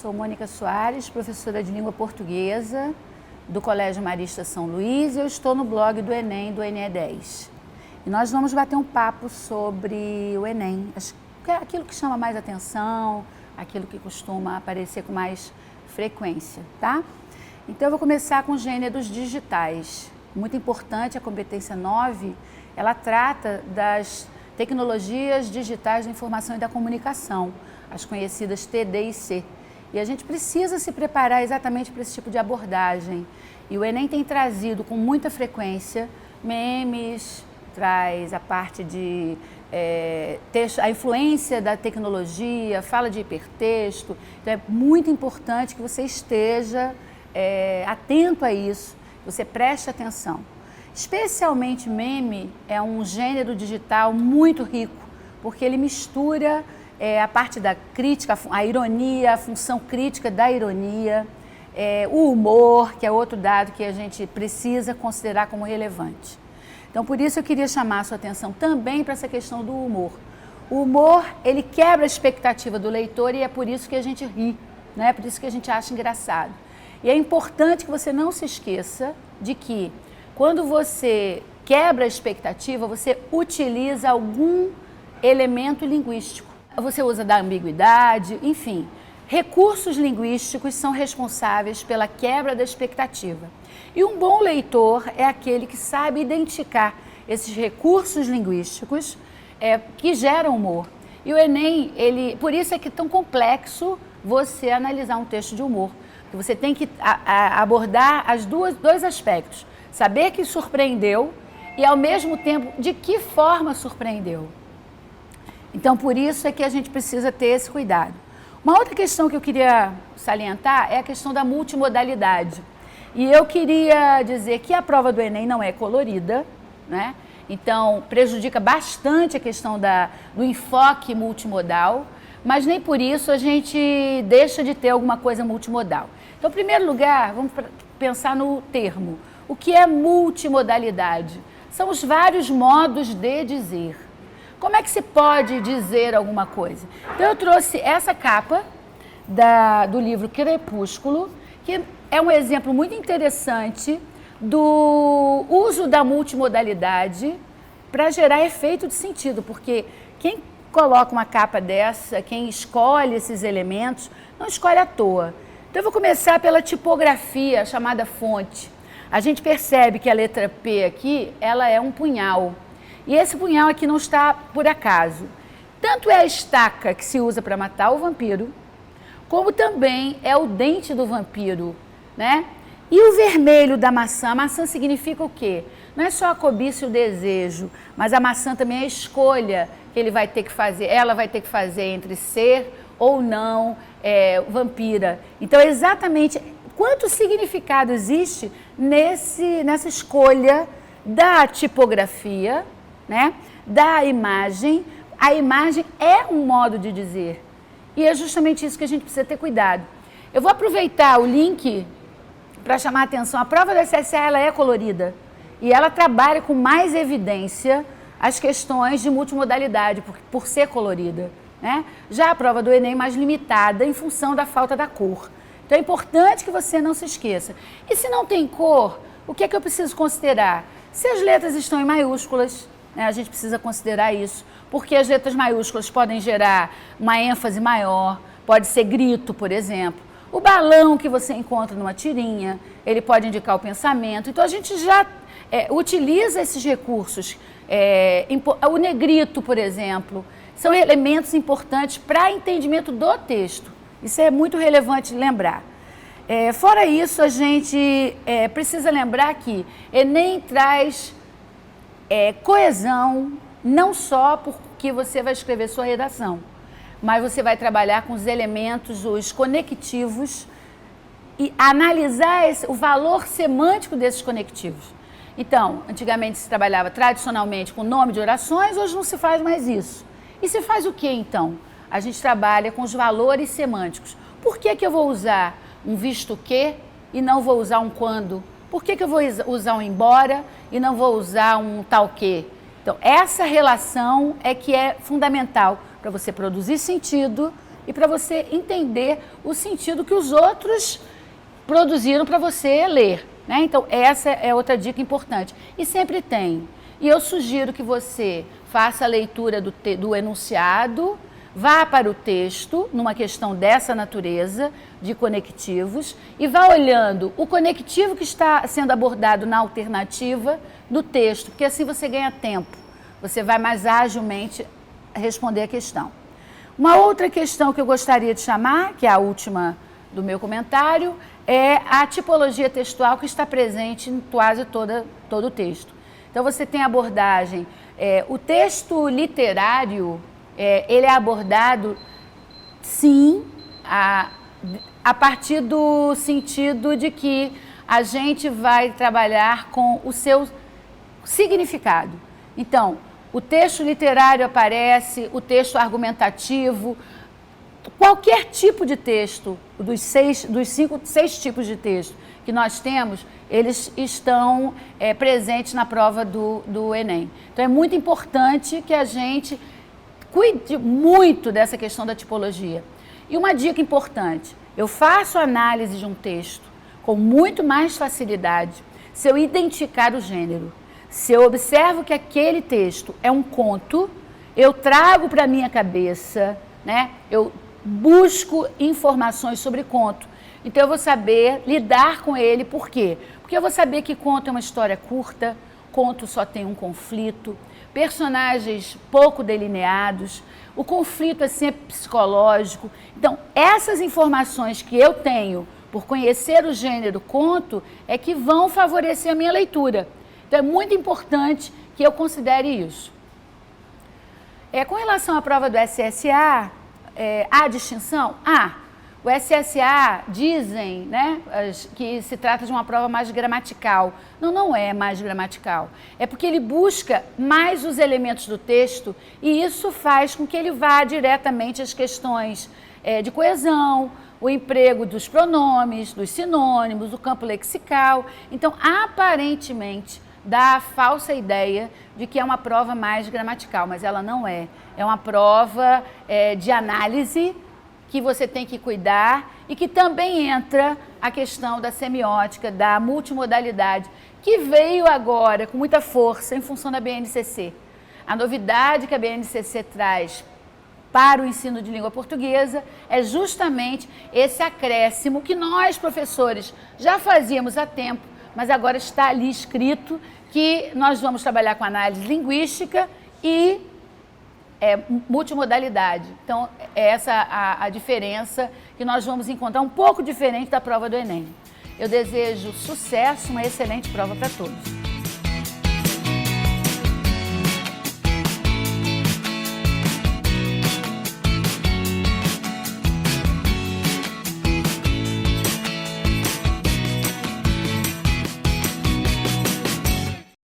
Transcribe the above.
sou Mônica Soares, professora de língua portuguesa do Colégio Marista São Luís e eu estou no blog do Enem, do NE10. E nós vamos bater um papo sobre o Enem, aquilo que chama mais atenção, aquilo que costuma aparecer com mais frequência, tá? Então eu vou começar com gêneros digitais. Muito importante, a competência 9, ela trata das tecnologias digitais da informação e da comunicação, as conhecidas TD e C. E a gente precisa se preparar exatamente para esse tipo de abordagem. E o Enem tem trazido com muita frequência memes, traz a parte de texto, a influência da tecnologia, fala de hipertexto. Então é muito importante que você esteja atento a isso, que você preste atenção. Especialmente meme é um gênero digital muito rico, porque ele mistura a parte da crítica, a ironia, a função crítica da ironia, o humor, que é outro dado que a gente precisa considerar como relevante. Então, por isso eu queria chamar a sua atenção também para essa questão do humor. O humor, ele quebra a expectativa do leitor e é por isso que a gente ri, né? É por isso que a gente acha engraçado. E é importante que você não se esqueça de que, quando você quebra a expectativa, você utiliza algum elemento linguístico. Você usa da ambiguidade, enfim. Recursos linguísticos são responsáveis pela quebra da expectativa. E um bom leitor é aquele que sabe identificar esses recursos linguísticos que geram humor. E o Enem, por isso é que é tão complexo você analisar um texto de humor. Porque você tem que abordar dois aspectos. Saber que surpreendeu e, ao mesmo tempo, de que forma surpreendeu. Então, por isso é que a gente precisa ter esse cuidado. Uma outra questão que eu queria salientar é a questão da multimodalidade. E eu queria dizer que a prova do Enem não é colorida, né? Então prejudica bastante a questão do enfoque multimodal, mas nem por isso a gente deixa de ter alguma coisa multimodal. Então, em primeiro lugar, vamos pensar no termo. O que é multimodalidade? São os vários modos de dizer. Como é que se pode dizer alguma coisa? Então, eu trouxe essa capa do livro Crepúsculo, que é um exemplo muito interessante do uso da multimodalidade para gerar efeito de sentido, porque quem coloca uma capa dessa, quem escolhe esses elementos, não escolhe à toa. Então, eu vou começar pela tipografia, chamada fonte. A gente percebe que a letra P aqui, ela é um punhal. E esse punhal aqui não está por acaso. Tanto é a estaca que se usa para matar o vampiro, como também é o dente do vampiro, né? E o vermelho da maçã? A maçã significa o quê? Não é só a cobiça e o desejo, mas a maçã também é a escolha que ela vai ter que fazer entre ser ou não vampira. Então, exatamente quanto significado existe nessa escolha da tipografia, né? Da imagem. A imagem é um modo de dizer. E é justamente isso que a gente precisa ter cuidado. Eu vou aproveitar o link para chamar a atenção. A prova da SSA, ela é colorida e ela trabalha com mais evidência as questões de multimodalidade, por ser colorida, né? Já a prova do Enem é mais limitada em função da falta da cor. Então é importante que você não se esqueça. E se não tem cor, o que é que eu preciso considerar? Se as letras estão em maiúsculas, né, a gente precisa considerar isso, porque as letras maiúsculas podem gerar uma ênfase maior, pode ser grito, por exemplo. O balão que você encontra numa tirinha, ele pode indicar o pensamento. Então, a gente já utiliza esses recursos. O negrito, por exemplo, são elementos importantes para entendimento do texto. Isso é muito relevante lembrar. Fora isso, a gente precisa lembrar que Enem traz coesão, não só porque você vai escrever sua redação, mas você vai trabalhar com os elementos, os conectivos e analisar o valor semântico desses conectivos. Então, antigamente se trabalhava tradicionalmente com nome de orações, hoje não se faz mais isso. E se faz o que então? A gente trabalha com os valores semânticos. Por que eu vou usar um visto que e não vou usar um quando? Por que eu vou usar um embora e não vou usar um tal que? Então, essa relação é que é fundamental para você produzir sentido e para você entender o sentido que os outros produziram para você ler, né? Então, essa é outra dica importante. E sempre tem. E eu sugiro que você faça a leitura do enunciado, vá para o texto, numa questão dessa natureza, de conectivos, e vá olhando o conectivo que está sendo abordado na alternativa do texto, porque assim você ganha tempo, você vai mais agilmente responder a questão. Uma outra questão que eu gostaria de chamar, que é a última do meu comentário, é a tipologia textual que está presente em quase todo o texto. Então, você tem a abordagem, o texto literário, ele é abordado, sim, a partir do sentido de que a gente vai trabalhar com o seu significado. Então, o texto literário aparece, o texto argumentativo, qualquer tipo de texto, dos seis tipos de texto que nós temos, eles estão presentes na prova do Enem. Então, é muito importante que a gente cuide muito dessa questão da tipologia. E uma dica importante, eu faço análise de um texto com muito mais facilidade se eu identificar o gênero. Se eu observo que aquele texto é um conto, eu trago para a minha cabeça, né? Eu busco informações sobre conto. Então, eu vou saber lidar com ele. Por quê? Porque eu vou saber que conto é uma história curta, conto só tem um conflito, personagens pouco delineados, o conflito é sempre psicológico. Então, essas informações que eu tenho por conhecer o gênero conto é que vão favorecer a minha leitura. Então, é muito importante que eu considere isso. Com relação à prova do SSA, há distinção? O SSA dizem, né, que se trata de uma prova mais gramatical. Não é mais gramatical. É porque ele busca mais os elementos do texto e isso faz com que ele vá diretamente às questões de coesão, o emprego dos pronomes, dos sinônimos, o campo lexical. Então, aparentemente, dá a falsa ideia de que é uma prova mais gramatical, mas ela não é. É uma prova de análise que você tem que cuidar e que também entra a questão da semiótica, da multimodalidade, que veio agora com muita força em função da BNCC. A novidade que a BNCC traz para o ensino de língua portuguesa é justamente esse acréscimo que nós, professores, já fazíamos há tempo, mas agora está ali escrito que nós vamos trabalhar com análise linguística e multimodalidade. Então, é essa a diferença que nós vamos encontrar, um pouco diferente da prova do Enem. Eu desejo sucesso, uma excelente prova para todos.